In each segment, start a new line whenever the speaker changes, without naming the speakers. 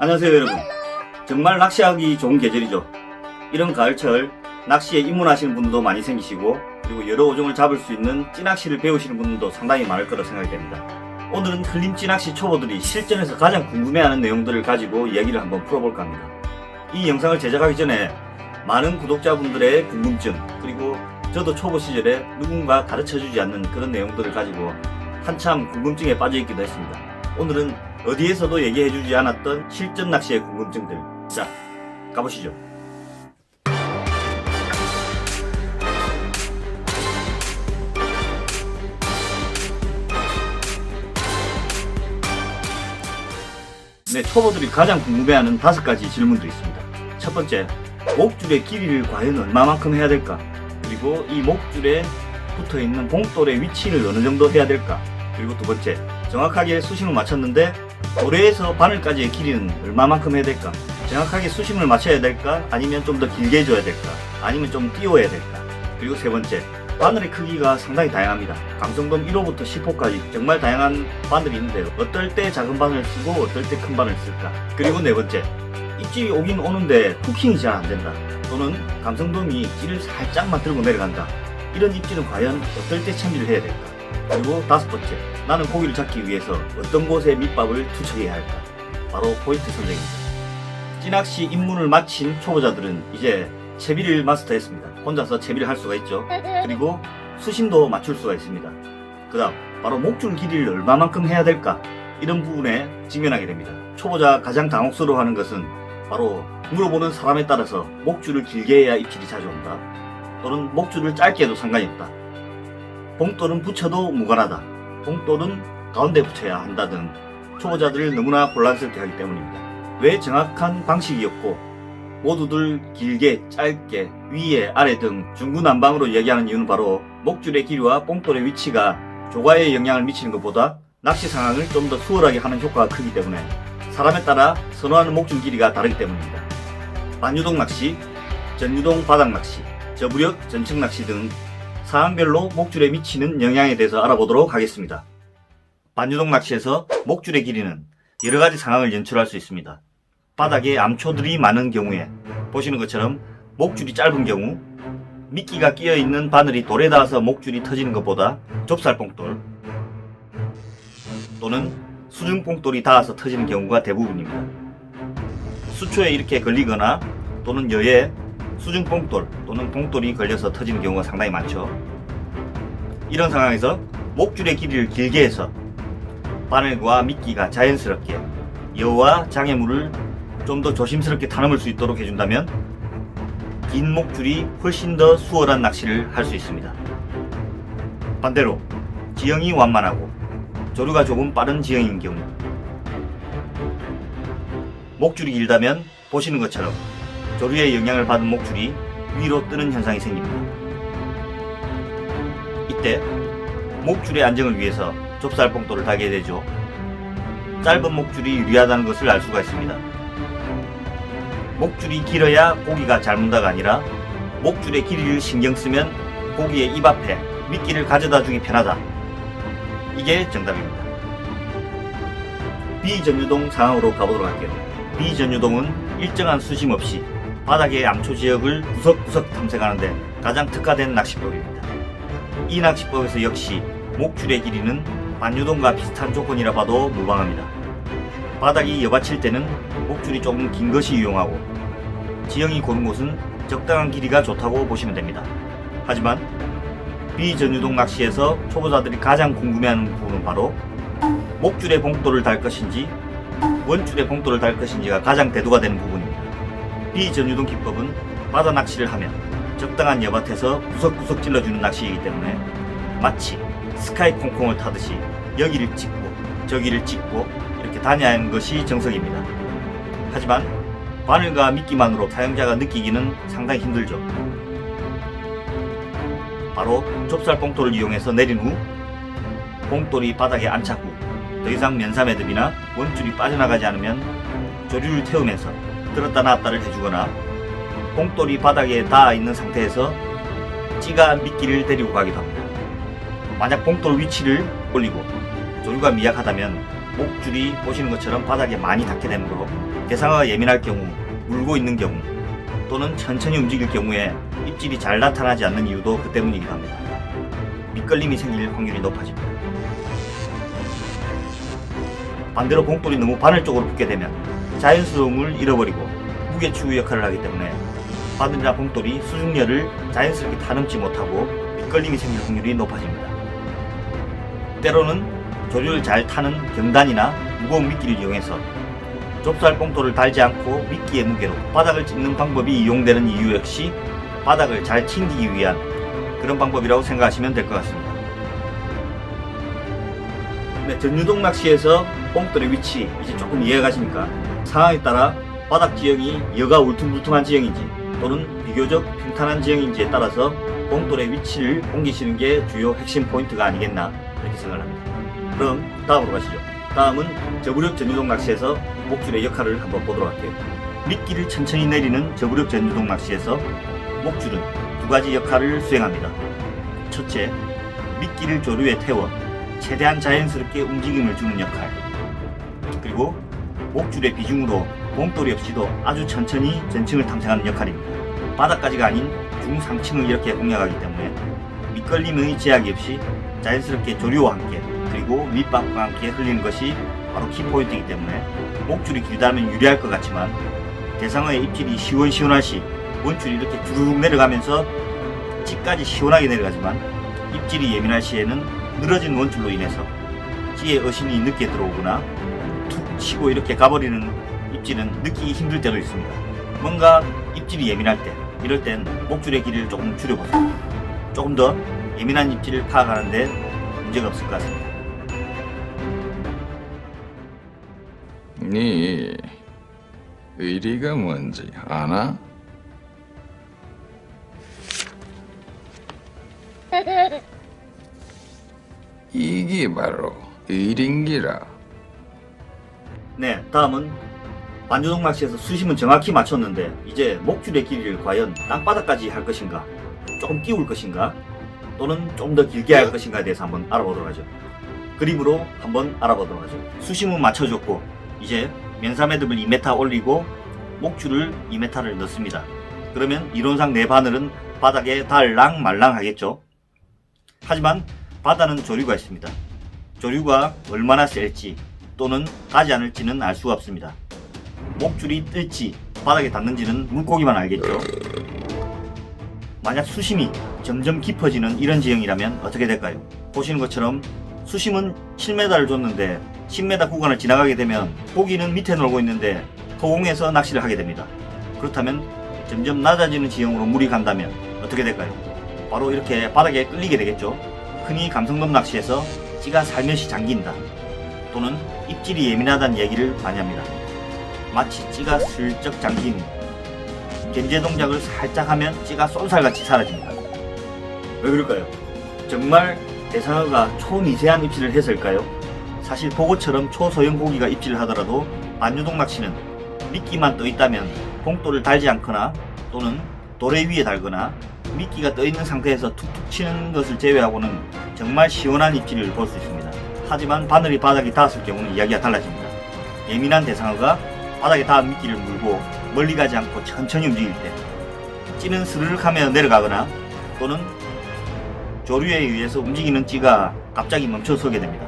안녕하세요 여러분. 정말 낚시하기 좋은 계절이죠. 이런 가을철 낚시에 입문하시는 분들도 많이 생기시고, 그리고 여러 어종을 잡을 수 있는 찌낚시를 배우시는 분들도 상당히 많을 거라 생각이 됩니다. 오늘은 흘림 찌낚시 초보들이 실전에서 가장 궁금해하는 내용들을 가지고 이야기를 한번 풀어볼까 합니다. 이 영상을 제작하기 전에 많은 구독자분들의 궁금증, 그리고 저도 초보 시절에 누군가 가르쳐주지 않는 그런 내용들을 가지고 한참 궁금증에 빠져있기도 했습니다. 오늘은 어디에서도 얘기해주지 않았던 실전 낚시의 궁금증들, 자 가보시죠. 네, 초보들이 가장 궁금해하는 5가지 질문들이 있습니다. 첫 번째, 목줄의 길이를 과연 얼마만큼 해야 될까? 그리고 이 목줄에 붙어있는 봉돌의 위치를 어느 정도 해야 될까? 그리고 두 번째, 정확하게 수심을 맞췄는데 도래에서 바늘까지의 길이는 얼마만큼 해야 될까? 정확하게 수심을 맞춰야 될까? 아니면 좀 더 길게 해줘야 될까? 아니면 좀 띄워야 될까? 그리고 세 번째, 바늘의 크기가 상당히 다양합니다. 감성돔 1호부터 10호까지 정말 다양한 바늘이 있는데 어떨 때 작은 바늘을 쓰고 어떨 때 큰 바늘을 쓸까? 그리고 네 번째, 입질이 오긴 오는데 후킹이 잘 안된다, 또는 감성돔이 찌를 살짝만 들고 내려간다. 이런 입질은 과연 어떨 때 참지를 해야 될까? 그리고 다섯 번째, 나는 고기를 잡기 위해서 어떤 곳에 밑밥을 투척해야 할까? 바로 포인트 선정입니다. 찌낚시 입문을 마친 초보자들은 이제 채비를 마스터했습니다. 혼자서 채비를 할 수가 있죠. 그리고 수심도 맞출 수가 있습니다. 그 다음 바로 목줄 길이를 얼마만큼 해야 될까? 이런 부분에 직면하게 됩니다. 초보자 가장 당혹스러워하는 것은 바로 물어보는 사람에 따라서 목줄을 길게 해야 입질이 자주 온다, 또는 목줄을 짧게 해도 상관이 없다, 봉돌은 붙여도 무관하다, 봉돌은 가운데 붙여야 한다 등 초보자들을 너무나 혼란스럽게 하기 때문입니다. 왜 정확한 방식이 없고 모두들 길게, 짧게, 위에, 아래 등 중구난방으로 이야기하는 이유는 바로 목줄의 길이와 봉돌의 위치가 조과에 영향을 미치는 것보다 낚시 상황을 좀 더 수월하게 하는 효과가 크기 때문에 사람에 따라 선호하는 목줄 길이가 다르기 때문입니다. 반유동 낚시, 전유동 바닥 낚시, 저부력 전측 낚시 등 상황별로 목줄에 미치는 영향에 대해서 알아보도록 하겠습니다. 반유동 낚시에서 목줄의 길이는 여러가지 상황을 연출할 수 있습니다. 바닥에 암초들이 많은 경우에 보시는 것처럼 목줄이 짧은 경우, 미끼가 끼어있는 바늘이 돌에 닿아서 목줄이 터지는 것보다 좁쌀봉돌 또는 수중봉돌이 닿아서 터지는 경우가 대부분입니다. 수초에 이렇게 걸리거나 또는 여에 수중봉돌 또는 봉돌이 걸려서 터지는 경우가 상당히 많죠. 이런 상황에서 목줄의 길이를 길게 해서 바늘과 미끼가 자연스럽게 여와 장애물을 좀 더 조심스럽게 타넘을 수 있도록 해준다면 긴 목줄이 훨씬 더 수월한 낚시를 할 수 있습니다. 반대로 지형이 완만하고 조류가 조금 빠른 지형인 경우, 목줄이 길다면 보시는 것처럼 조류의 영향을 받은 목줄이 위로 뜨는 현상이 생깁니다. 이때 목줄의 안정을 위해서 좁쌀봉돌을 달게 되죠. 짧은 목줄이 유리하다는 것을 알 수가 있습니다. 목줄이 길어야 고기가 잘 문다가 아니라 목줄의 길이를 신경 쓰면 고기의 입 앞에 미끼를 가져다 주기 편하다, 이게 정답입니다. 비전유동 상황으로 가보도록 할게요. 비전유동은 일정한 수심 없이 바닥의 암초 지역을 구석구석 탐색하는데 가장 특화된 낚시법입니다. 이 낚시법에서 역시 목줄의 길이는 반유동과 비슷한 조건이라 봐도 무방합니다. 바닥이 여받칠 때는 목줄이 조금 긴 것이 유용하고, 지형이 고른 곳은 적당한 길이가 좋다고 보시면 됩니다. 하지만 비전유동 낚시에서 초보자들이 가장 궁금해하는 부분은 바로 목줄에 봉돌을 달 것인지 원줄에 봉돌을 달 것인지가 가장 대두가 되는 부분입니다. 비전유동 기법은 바다 낚시를 하면 적당한 여밭에서 구석구석 찔러주는 낚시이기 때문에 마치 스카이 콩콩을 타듯이 여기를 찍고 저기를 찍고 이렇게 다녀야 하는 것이 정석입니다. 하지만 바늘과 미끼만으로 사용자가 느끼기는 상당히 힘들죠. 바로 좁쌀봉돌을 이용해서 내린 후 봉돌이 바닥에 안착 후 더 이상 면사매듭이나 원줄이 빠져나가지 않으면 조류를 태우면서 들었다 놨다를 해주거나, 봉돌이 바닥에 닿아 있는 상태에서 찌가 미끼를 데리고 가기도 합니다. 만약 봉돌 위치를 올리고 조류가 미약하다면 목줄이 보시는 것처럼 바닥에 많이 닿게 되므로 대상어가 예민할 경우, 물고 있는 경우, 또는 천천히 움직일 경우에 입질이 잘 나타나지 않는 이유도 그 때문이기도 합니다. 밑걸림이 생길 확률이 높아집니다. 반대로 봉돌이 너무 바늘 쪽으로 붙게 되면 자연스러움을 잃어버리고 무게추구 역할을 하기 때문에 바늘이나 봉돌이 수중열을 자연스럽게 다듬지 못하고 밑걸림이 생길 확률이 높아집니다. 때로는 조류를 잘 타는 경단이나 무거운 미끼를 이용해서 좁쌀 봉돌을 달지 않고 미끼의 무게로 바닥을 찝는 방법이 이용되는 이유 역시 바닥을 잘 튕기기 위한 그런 방법이라고 생각하시면 될 것 같습니다. 네, 전유동 낚시에서 봉돌의 위치 이제 조금 이해가 가십니까? 상황에 따라 바닥 지형이 여가 울퉁불퉁한 지형인지 또는 비교적 평탄한 지형인지에 따라서 봉돌의 위치를 옮기시는 게 주요 핵심 포인트가 아니겠나 이렇게 생각을 합니다. 그럼 다음으로 가시죠. 다음은 저부력 전유동 낚시에서 목줄의 역할을 한번 보도록 할게요. 미끼를 천천히 내리는 저부력 전유동 낚시에서 목줄은 두 가지 역할을 수행합니다. 첫째, 미끼를 조류에 태워 최대한 자연스럽게 움직임을 주는 역할. 그리고 목줄의 비중으로 봉돌이 없이도 아주 천천히 전층을 탐색하는 역할입니다. 바닥까지가 아닌 중상층을 이렇게 공략하기 때문에 밑걸림의 제약이 없이 자연스럽게 조류와 함께 그리고 밑밥과 함께 흘리는 것이 바로 키포인트이기 때문에 목줄이 길다면 유리할 것 같지만 대상어의 입질이 시원시원할 시 원줄이 이렇게 주르륵 내려가면서 찌까지 시원하게 내려가지만 입질이 예민할 시에는 늘어진 원줄로 인해서 찌의 어신이 늦게 들어오거나 툭 치고 이렇게 가버리는 입질은 느끼기 힘들 때도 있습니다. 뭔가 입질이 예민할 때 이럴 땐 목줄의 길이를 조금 줄여보세요. 조금 더 예민한 입질을 파악하는데 문제가 없을 것 같습니다.
네 의리가 뭔지 아나? 이게 바로 의린기라.
네, 다음은 반주동 낚시에서 수심은 정확히 맞췄는데 이제 목줄의 길이를 과연 땅바닥까지 할 것인가, 조금 띄울 것인가, 또는 좀 더 길게 할 것인가에 대해서 한번 알아보도록 하죠. 그림으로 한번 알아보도록 하죠. 수심은 맞춰줬고 이제 면사매듭을 2m 올리고 목줄을 2m를 넣습니다. 그러면 이론상 내 바늘은 바닥에 닿을랑 말랑 하겠죠. 하지만 바다는 조류가 있습니다. 조류가 얼마나 셀지 또는 가지 않을지는 알 수가 없습니다. 목줄이 뜰지 바닥에 닿는지는 물고기만 알겠죠. 만약 수심이 점점 깊어지는 이런 지형이라면 어떻게 될까요? 보시는 것처럼 수심은 7m를 줬는데 10m 구간을 지나가게 되면 고기는 밑에 놀고 있는데 허공에서 낚시를 하게 됩니다. 그렇다면 점점 낮아지는 지형으로 물이 간다면 어떻게 될까요? 바로 이렇게 바닥에 끌리게 되겠죠. 흔히 감성돔 낚시에서 찌가 살며시 잠긴다 또는 입질이 예민하다는 얘기를 많이 합니다. 마치 찌가 슬쩍 잠긴 견제 동작을 살짝 하면 찌가 쏜살같이 사라집니다. 왜 그럴까요? 정말 대상어가 초미세한 입질을 해서일까요? 사실 보고처럼 초소형 고기가 입질을 하더라도 반유동 낚시는 미끼만 떠 있다면 봉돌을 달지 않거나 또는 도래 위에 달거나 미끼가 떠 있는 상태에서 툭툭 치는 것을 제외하고는 정말 시원한 입질을 볼 수 있습니다. 하지만 바늘이 바닥에 닿았을 경우는 이야기가 달라집니다. 예민한 대상어가 바닥에 닿은 미끼를 물고 멀리 가지 않고 천천히 움직일 때 찌는 스르륵 하며 내려가거나 또는 조류에 의해서 움직이는 찌가 갑자기 멈춰서게 됩니다.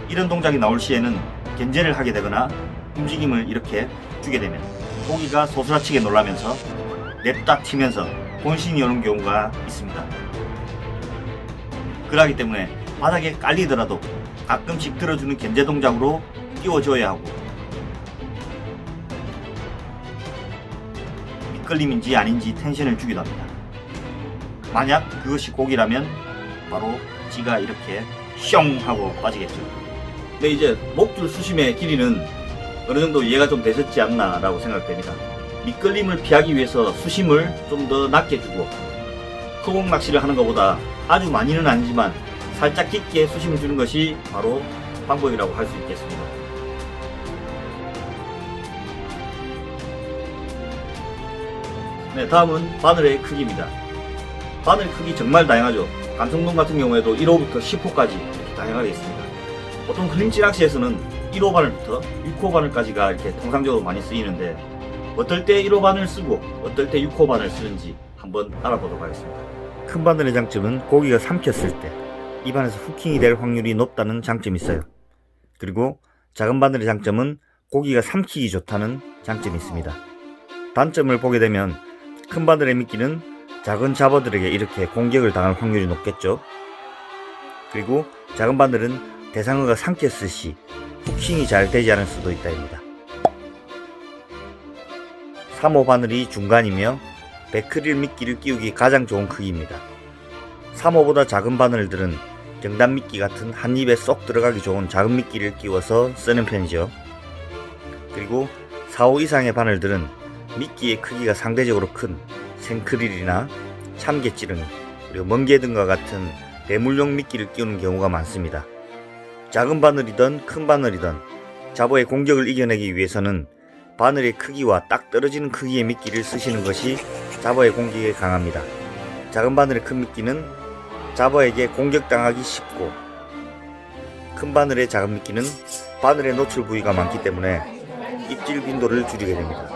이런 동작이 나올 시에는 견제를 하게 되거나 움직임을 이렇게 주게 되면 고기가 소스라치게 놀라면서 냅다 튀면서 본신이 오는 경우가 있습니다. 그러기 때문에 바닥에 깔리더라도 가끔씩 들어주는 견제 동작으로 끼워줘야 하고 밑걸림인지 아닌지 텐션을 주기도 합니다. 만약 그것이 고기라면 바로 찌가 이렇게 슝 하고 빠지겠죠. 근데 이제 목줄 수심의 길이는 어느 정도 이해가 좀 되셨지 않나 라고 생각됩니다. 밑걸림을 피하기 위해서 수심을 좀 더 낮게 주고 허공 낚시를 하는 것보다 아주 많이는 아니지만 살짝 깊게 수심을 주는 것이 바로 방법이라고 할 수 있겠습니다. 네, 다음은 바늘의 크기입니다. 바늘 크기 정말 다양하죠. 감성돔 같은 경우에도 1호부터 10호까지 이렇게 다양하게 있습니다. 보통 흘림찌 낚시에서는 1호 바늘부터 6호 바늘까지가 이렇게 통상적으로 많이 쓰이는데 어떨 때 1호 바늘 쓰고 어떨 때 6호 바늘 쓰는지 한번 알아보도록 하겠습니다. 큰 바늘의 장점은 고기가 삼켰을 때 입안에서 후킹이 될 확률이 높다는 장점이 있어요. 그리고 작은 바늘의 장점은 고기가 삼키기 좋다는 장점이 있습니다. 단점을 보게 되면 큰 바늘의 미끼는 작은 잡어들에게 이렇게 공격을 당할 확률이 높겠죠. 그리고 작은 바늘은 대상어가 삼켰을 시 후킹이 잘 되지 않을 수도 있다입니다. 3호 바늘이 중간이며 베크릴 미끼를 끼우기 가장 좋은 크기입니다. 3호보다 작은 바늘들은 경단 미끼 같은 한 입에 쏙 들어가기 좋은 작은 미끼를 끼워서 쓰는 편이죠. 그리고 4호 이상의 바늘들은 미끼의 크기가 상대적으로 큰 생크릴이나 참깨찌렁이, 그리고 멍게 등과 같은 대물용 미끼를 끼우는 경우가 많습니다. 작은 바늘이든 큰 바늘이든 잡어의 공격을 이겨내기 위해서는 바늘의 크기와 딱 떨어지는 크기의 미끼를 쓰시는 것이 잡어의 공격에 강합니다. 작은 바늘의 큰 미끼는 잡어에게 공격당하기 쉽고, 큰 바늘의 작은 미끼는 바늘의 노출 부위가 많기 때문에 입질 빈도를 줄이게 됩니다.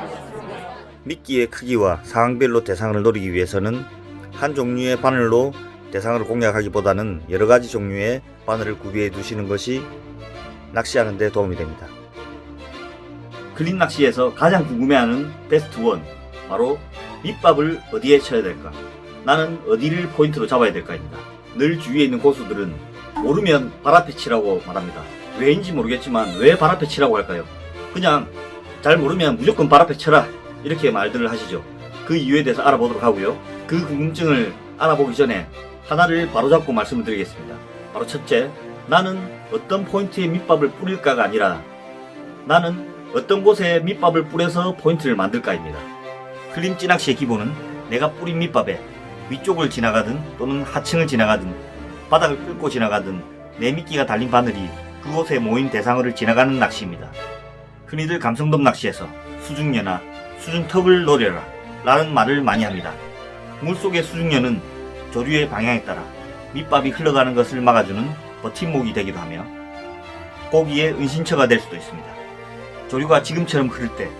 미끼의 크기와 상황별로 대상을 노리기 위해서는 한 종류의 바늘로 대상을 공략하기보다는 여러가지 종류의 바늘을 구비해 두시는 것이 낚시하는 데 도움이 됩니다. 클린 낚시에서 가장 궁금해하는 베스트 1, 바로 밑밥을 어디에 쳐야 될까? 나는 어디를 포인트로 잡아야 될까입니다. 늘 주위에 있는 고수들은 모르면 발 앞에 치라고 말합니다. 왜인지 모르겠지만 왜 발 앞에 치라고 할까요? 그냥 잘 모르면 무조건 발 앞에 쳐라, 이렇게 말들을 하시죠. 그 이유에 대해서 알아보도록 하고요. 그 궁금증을 알아보기 전에 하나를 바로잡고 말씀을 드리겠습니다. 바로 첫째, 나는 어떤 포인트에 밑밥을 뿌릴까가 아니라 나는 어떤 곳에 밑밥을 뿌려서 포인트를 만들까입니다. 클린 찌낚시의 기본은 내가 뿌린 밑밥에 위쪽을 지나가든 또는 하층을 지나가든 바닥을 긁고 지나가든 내 미끼가 달린 바늘이 그곳에 모인 대상어를 지나가는 낚시입니다. 흔히들 감성돔 낚시에서 수중녀나 수중턱을 노려라 라는 말을 많이 합니다. 물속의 수중녀는 조류의 방향에 따라 밑밥이 흘러가는 것을 막아주는 버팀목이 되기도 하며 고기의 은신처가 될 수도 있습니다. 조류가 지금처럼 흐를 때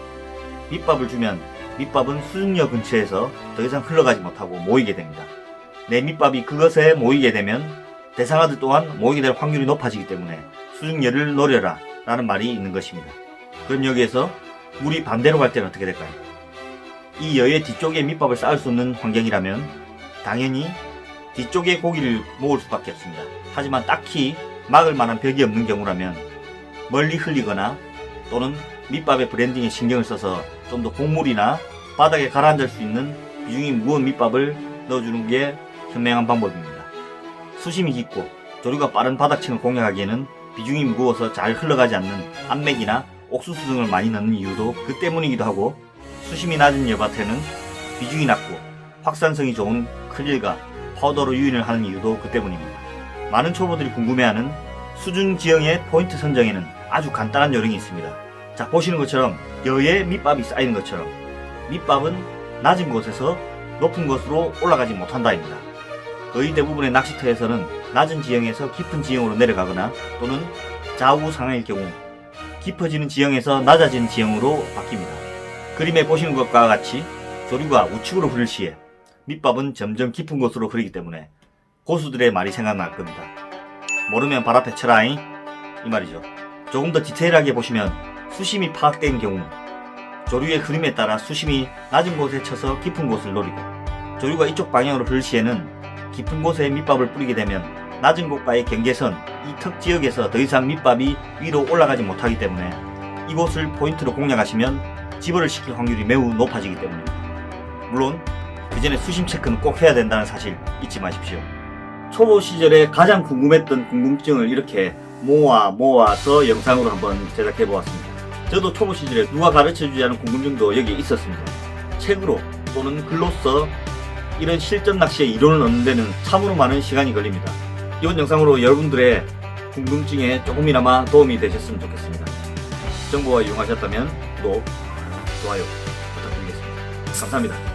밑밥을 주면 밑밥은 수중녀 근처에서 더 이상 흘러가지 못하고 모이게 됩니다. 내 밑밥이 그것에 모이게 되면 대상어들 또한 모이게 될 확률이 높아지기 때문에 수중녀를 노려라 라는 말이 있는 것입니다. 그럼 여기에서 물이 반대로 갈 때는 어떻게 될까요? 이 여의 뒤쪽에 밑밥을 쌓을 수 있는 환경이라면 당연히 뒤쪽에 고기를 모을 수밖에 없습니다. 하지만 딱히 막을 만한 벽이 없는 경우라면 멀리 흘리거나 또는 밑밥의 브랜딩에 신경을 써서 좀 더 곡물이나 바닥에 가라앉을 수 있는 비중이 무거운 밑밥을 넣어주는 게 현명한 방법입니다. 수심이 깊고 조류가 빠른 바닥층을 공략하기에는 비중이 무거워서 잘 흘러가지 않는 암맥이나 옥수수 등을 많이 넣는 이유도 그 때문이기도 하고, 수심이 낮은 여밭에는 비중이 낮고 확산성이 좋은 크릴과 파우더로 유인을 하는 이유도 그 때문입니다. 많은 초보들이 궁금해하는 수중 지형의 포인트 선정에는 아주 간단한 요령이 있습니다. 자, 보시는 것처럼 여에 밑밥이 쌓이는 것처럼 밑밥은 낮은 곳에서 높은 곳으로 올라가지 못한다입니다. 거의 대부분의 낚시터에서는 낮은 지형에서 깊은 지형으로 내려가거나 또는 좌우 상하일 경우 깊어지는 지형에서 낮아지는 지형으로 바뀝니다. 그림에 보시는 것과 같이 조류가 우측으로 흐를 시에 밑밥은 점점 깊은 곳으로 흐르기 때문에 고수들의 말이 생각날 겁니다. 모르면 발 앞에 쳐라잉, 이 말이죠. 조금 더 디테일하게 보시면 수심이 파악된 경우 조류의 흐름에 따라 수심이 낮은 곳에 쳐서 깊은 곳을 노리고, 조류가 이쪽 방향으로 흐를 시에는 깊은 곳에 밑밥을 뿌리게 되면 낮은 곳과의 경계선, 이 턱 지역에서 더 이상 밑밥이 위로 올라가지 못하기 때문에 이곳을 포인트로 공략하시면 집어를 시킬 확률이 매우 높아지기 때문입니다. 물론 그 전에 수심 체크는 꼭 해야 된다는 사실 잊지 마십시오. 초보 시절에 가장 궁금했던 궁금증을 이렇게 모아서 영상으로 한번 제작해 보았습니다. 저도 초보 시절에 누가 가르쳐주지 않은 궁금증도 여기에 있었습니다. 책으로 또는 글로써 이런 실전 낚시의 이론을 얻는 데는 참으로 많은 시간이 걸립니다. 이번 영상으로 여러분들의 궁금증에 조금이나마 도움이 되셨으면 좋겠습니다. 정보가 유용하셨다면 구독, 좋아요 부탁드리겠습니다. 감사합니다.